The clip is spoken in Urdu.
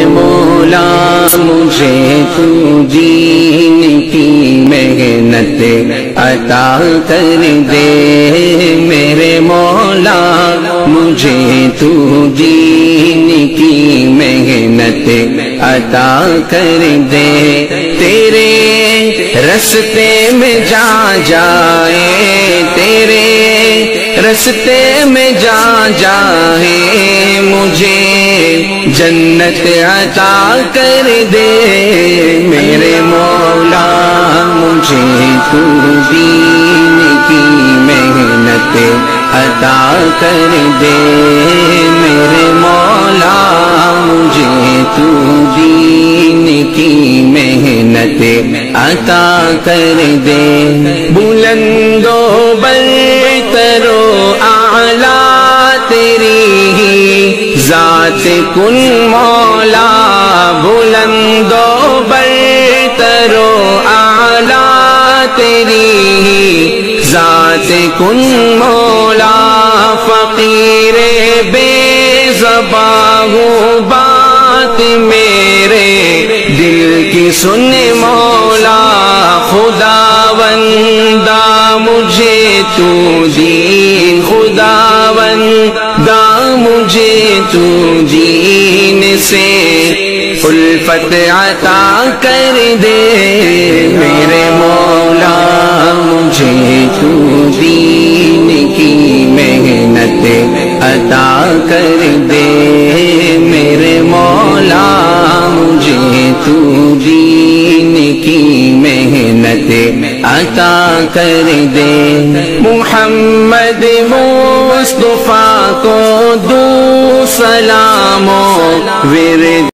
مولا مجھے تو دین کی محنت عطا کر دے، میرے مولا مجھے تو دین کی محنت عطا کر دے، تیرے رستے میں جا جائے، تیرے رستے میں جا جائے، مجھے جنت عطا کر دے، میرے مولا مجھے تو دین کی محنت عطا کر دے، میرے مولا مجھے تو دین کی محنت عطا کر دے، بلند و برتر و اعلیٰ تیری ہی ذات کن مولا، بلند و برتر و اعلیٰ تیری ہی ذات کن مولا، فقیر بے زباں ہوں بات میرے دل کی سن مولا، خداوندا مجھے تو دین، خداوندا مجھے تو دین سے الفت عطا کر دے، میرے مولا مجھے تو دین کی محنت عطا کر دے، میرے مولا مجھے تو دین کی محنت عطا کر دے، محمد مصطفیٰ کو دو سلام و ورد